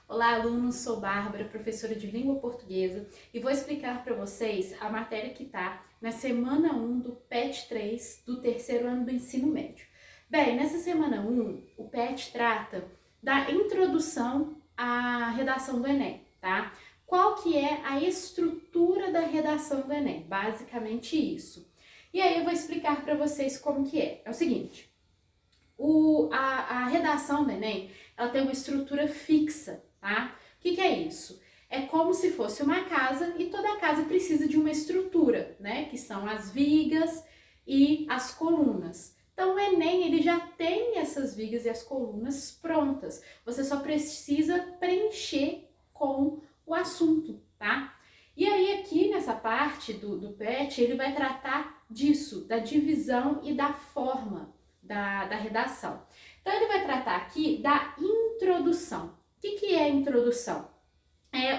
Olá, alunos! Sou Bárbara, professora de língua portuguesa, e vou explicar para vocês a matéria que está na semana 1 do PET 3 do terceiro ano do ensino médio. Bem, nessa semana 1, o PET trata da introdução à redação do Enem, tá? Qual que é a estrutura da redação do Enem? Basicamente isso. E aí eu vou explicar para vocês como que é. É o seguinte, a redação do Enem, ela tem uma estrutura fixa, tá? O que é isso? É como se fosse uma casa e toda casa precisa de uma estrutura, né? Que são as vigas e as colunas. Então o Enem, ele já tem essas vigas e as colunas prontas. Você só precisa preencher com o assunto, tá? E aí aqui nessa parte do PET, ele vai tratar disso, da divisão e da forma da redação. Então, ele vai tratar aqui da introdução. O que é a introdução? É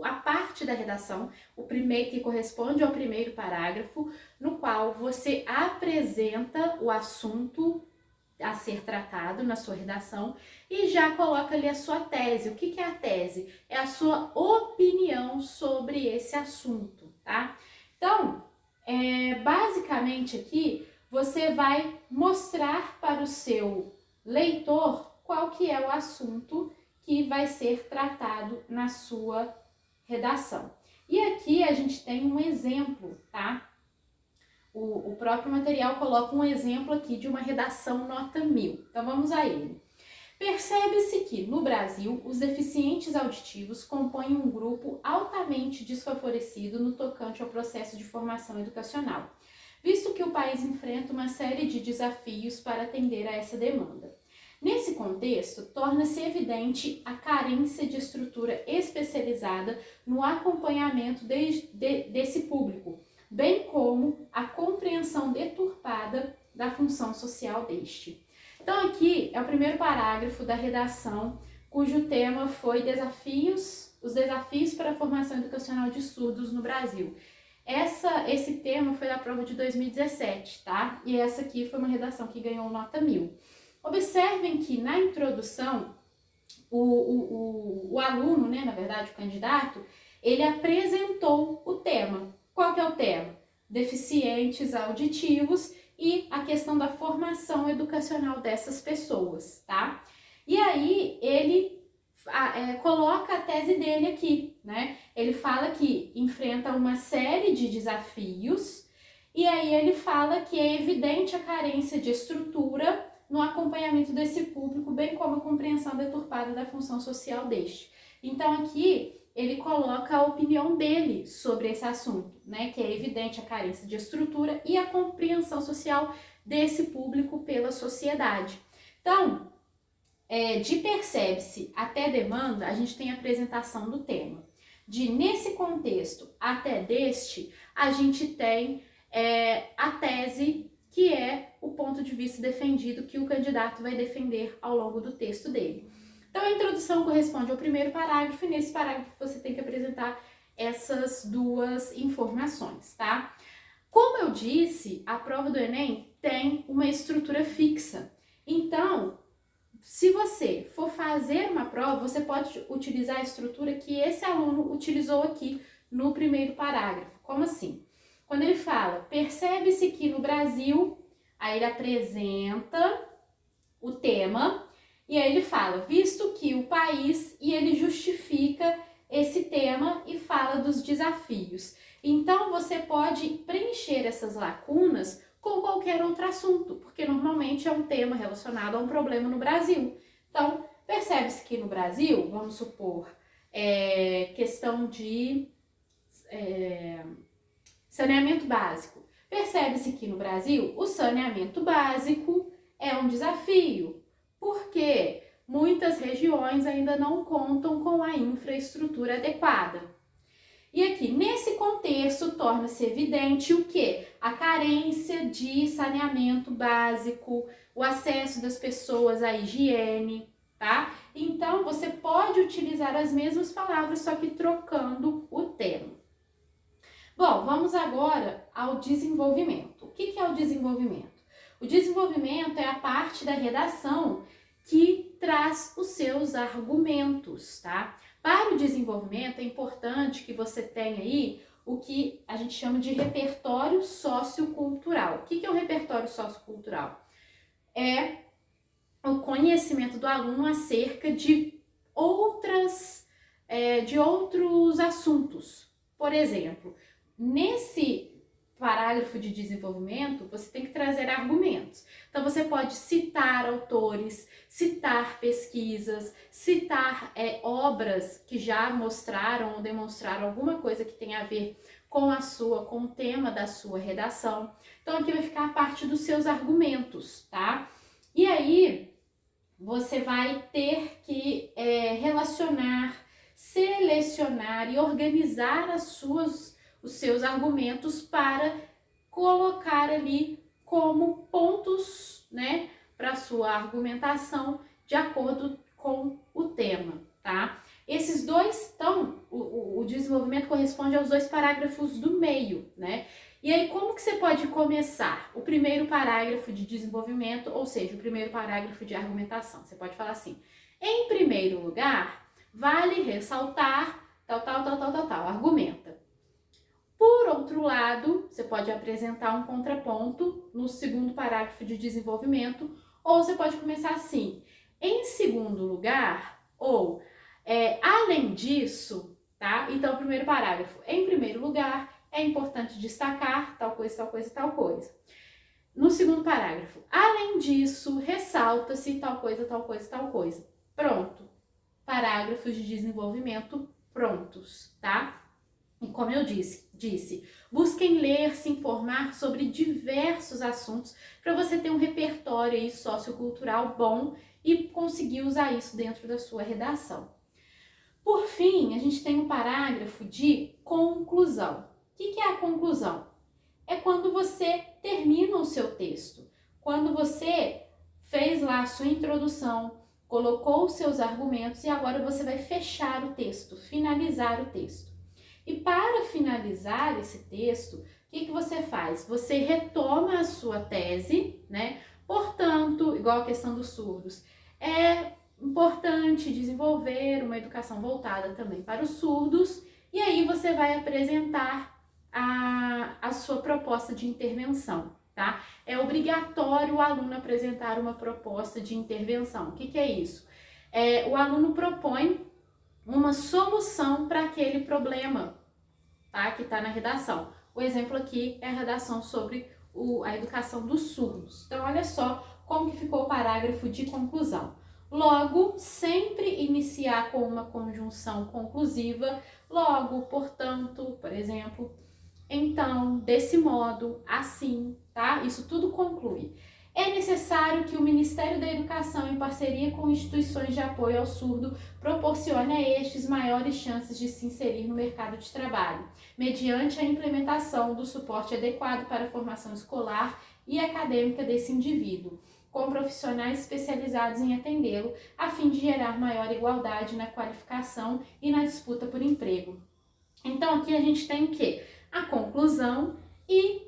a parte da redação, o primeiro que corresponde ao primeiro parágrafo, no qual você apresenta o assunto a ser tratado na sua redação e já coloca ali a sua tese. O que é a tese? É a sua opinião sobre esse assunto, tá? Então, basicamente aqui, você vai mostrar para o seu leitor qual que é o assunto que vai ser tratado na sua redação. E aqui a gente tem um exemplo, tá? O próprio material coloca um exemplo aqui de uma redação nota 1000. Então vamos a ele. Percebe-se que, no Brasil, os deficientes auditivos compõem um grupo altamente desfavorecido no tocante ao processo de formação educacional, visto que o país enfrenta uma série de desafios para atender a essa demanda. Nesse contexto, torna-se evidente a carência de estrutura especializada no acompanhamento desse público, bem como a compreensão deturpada da função social deste. Então aqui é o primeiro parágrafo da redação, cujo tema foi os desafios para a formação educacional de surdos no Brasil. Esse tema foi da prova de 2017, tá? E essa aqui foi uma redação que ganhou nota 1000. Observem que na introdução, o aluno, né, na verdade o candidato, ele apresentou o tema. Qual que é o tema? Deficientes auditivos e a questão da formação educacional dessas pessoas, tá? E aí ele coloca a tese dele aqui, né? Ele fala que enfrenta uma série de desafios e aí ele fala que é evidente a carência de estrutura no acompanhamento desse público, bem como a compreensão deturpada da função social deste. Então aqui ele coloca a opinião dele sobre esse assunto, né? Que é evidente a carência de estrutura e a compreensão social desse público pela sociedade. Então, de percebe-se até demanda, a gente tem a apresentação do tema. De nesse contexto até deste, a gente tem a tese, que é o ponto de vista defendido que o candidato vai defender ao longo do texto dele. Então, a introdução corresponde ao primeiro parágrafo e nesse parágrafo você tem que apresentar essas duas informações, tá? Como eu disse, a prova do Enem tem uma estrutura fixa. Então, se você for fazer uma prova, você pode utilizar a estrutura que esse aluno utilizou aqui no primeiro parágrafo. Como assim? Quando ele fala, percebe-se que no Brasil, aí ele apresenta o tema e aí ele fala, visto que o país, e ele justifica esse tema e fala dos desafios. Então, você pode preencher essas lacunas com qualquer outro assunto, porque normalmente é um tema relacionado a um problema no Brasil. Então, percebe-se que no Brasil, vamos supor, questão de saneamento básico. Percebe-se que no Brasil, o saneamento básico é um desafio, porque muitas regiões ainda não contam com a infraestrutura adequada. E aqui, nesse contexto, torna-se evidente o quê? A carência de saneamento básico, o acesso das pessoas à higiene, tá? Então, você pode utilizar as mesmas palavras, só que trocando o tema. Bom, vamos agora ao desenvolvimento. O que é o desenvolvimento? O desenvolvimento é a parte da redação que traz os seus argumentos, tá? Para o desenvolvimento é importante que você tenha aí o que a gente chama de repertório sociocultural. O que é o repertório sociocultural? É o conhecimento do aluno acerca de outros assuntos. Por exemplo, nesse parágrafo de desenvolvimento, você tem que trazer argumentos. Então, você pode citar autores, citar pesquisas, citar obras que já mostraram ou demonstraram alguma coisa que tem a ver com o tema da sua redação. Então, aqui vai ficar a parte dos seus argumentos, tá? E aí, você vai ter que relacionar, selecionar e organizar os seus argumentos para colocar ali como pontos, né, para sua argumentação de acordo com o tema, tá? Esses dois o desenvolvimento corresponde aos dois parágrafos do meio, né? E aí, como que você pode começar? O primeiro parágrafo de desenvolvimento, ou seja, o primeiro parágrafo de argumentação. Você pode falar assim: em primeiro lugar, vale ressaltar tal, argumenta. Por outro lado, você pode apresentar um contraponto no segundo parágrafo de desenvolvimento, ou você pode começar assim: em segundo lugar, ou além disso, tá? Então, primeiro parágrafo: em primeiro lugar, é importante destacar tal coisa, tal coisa, tal coisa. No segundo parágrafo: além disso, ressalta-se tal coisa, tal coisa, tal coisa. Pronto. Parágrafos de desenvolvimento prontos, tá? E como eu disse, busquem ler, se informar sobre diversos assuntos para você ter um repertório aí sociocultural bom e conseguir usar isso dentro da sua redação. Por fim, a gente tem um parágrafo de conclusão. O que é a conclusão? É quando você termina o seu texto, quando você fez lá a sua introdução, colocou os seus argumentos e agora você vai fechar o texto, finalizar o texto. E para finalizar esse texto, o que você faz? Você retoma a sua tese, né? Portanto, igual a questão dos surdos, é importante desenvolver uma educação voltada também para os surdos, e aí você vai apresentar a sua proposta de intervenção, tá? É obrigatório o aluno apresentar uma proposta de intervenção. O que é isso? O aluno propõe uma solução para aquele problema, tá? Que está na redação. O exemplo aqui é a redação sobre a educação dos surdos. Então, olha só como que ficou o parágrafo de conclusão. Logo, sempre iniciar com uma conjunção conclusiva. Logo, portanto, por exemplo. Então, desse modo, assim, tá? Isso tudo conclui. É necessário que o Ministério da Educação, em parceria com instituições de apoio ao surdo, proporcione a estes maiores chances de se inserir no mercado de trabalho, mediante a implementação do suporte adequado para a formação escolar e acadêmica desse indivíduo, com profissionais especializados em atendê-lo, a fim de gerar maior igualdade na qualificação e na disputa por emprego. Então, aqui a gente tem o quê? A conclusão e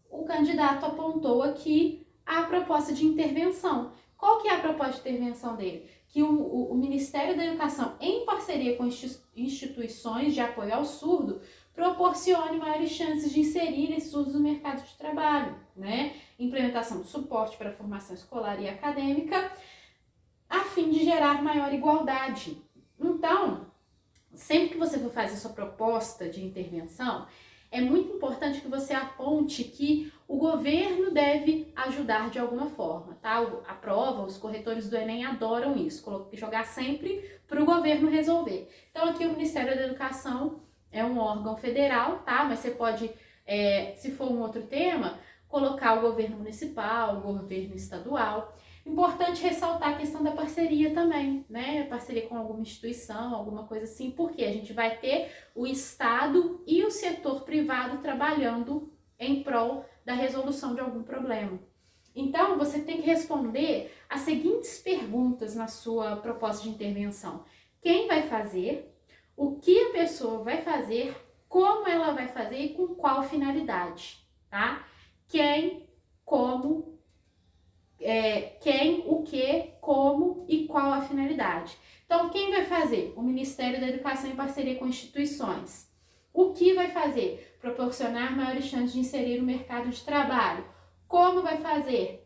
o candidato apontou aqui a proposta de intervenção. Qual que é a proposta de intervenção dele? Que o Ministério da Educação, em parceria com instituições de apoio ao surdo, proporcione maiores chances de inserir esses surdos no mercado de trabalho, né? Implementação de suporte para a formação escolar e acadêmica, a fim de gerar maior igualdade. Então, sempre que você for fazer sua proposta de intervenção, é muito importante que você aponte que o governo deve ajudar de alguma forma, tá? A prova, os corretores do Enem adoram isso, jogar sempre para o governo resolver. Então, aqui o Ministério da Educação é um órgão federal, tá? Mas você pode, se for um outro tema, colocar o governo municipal, o governo estadual. Importante ressaltar a questão da parceria também, né? Parceria com alguma instituição, alguma coisa assim, porque a gente vai ter o Estado e o setor privado trabalhando em prol da resolução de algum problema. Então, você tem que responder as seguintes perguntas na sua proposta de intervenção: quem vai fazer, o que a pessoa vai fazer, como ela vai fazer e com qual finalidade, tá? Quem, como, quem, o que, como e qual a finalidade. Então, quem vai fazer? O Ministério da Educação em parceria com instituições. O que vai fazer? Proporcionar maiores chances de inserir no mercado de trabalho. Como vai fazer?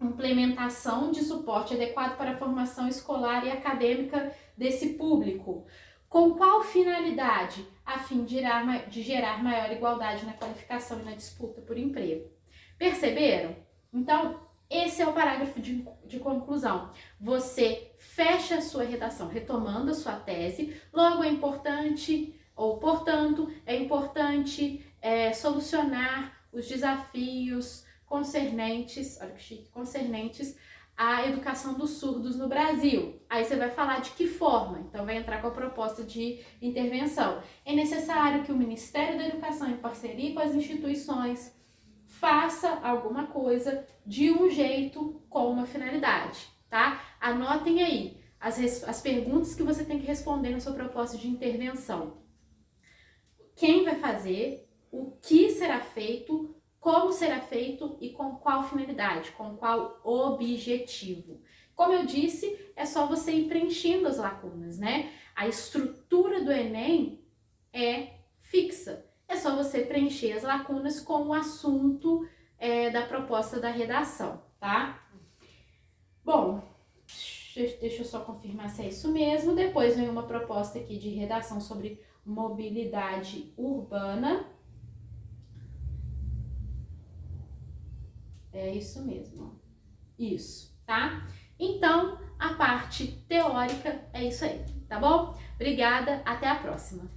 Implementação de suporte adequado para a formação escolar e acadêmica desse público. Com qual finalidade? A fim de gerar maior igualdade na qualificação e na disputa por emprego. Perceberam? Então, esse é o parágrafo de conclusão. Você fecha a sua redação retomando a sua tese. Logo, é importante, ou portanto, é importante solucionar os desafios concernentes, olha que chique, concernentes à educação dos surdos no Brasil. Aí você vai falar de que forma, então vai entrar com a proposta de intervenção. É necessário que o Ministério da Educação, em parceria com as instituições, faça alguma coisa de um jeito com uma finalidade, tá? Anotem aí as perguntas que você tem que responder na sua proposta de intervenção. Quem vai fazer, o que será feito, como será feito e com qual finalidade, com qual objetivo. Como eu disse, é só você ir preenchendo as lacunas, né? A estrutura do Enem é fixa. É só você preencher as lacunas com o assunto da proposta da redação, tá? Bom, deixa eu só confirmar se é isso mesmo. Depois vem uma proposta aqui de redação sobre mobilidade urbana. É isso mesmo, isso, tá? Então, a parte teórica é isso aí, tá bom? Obrigada, até a próxima!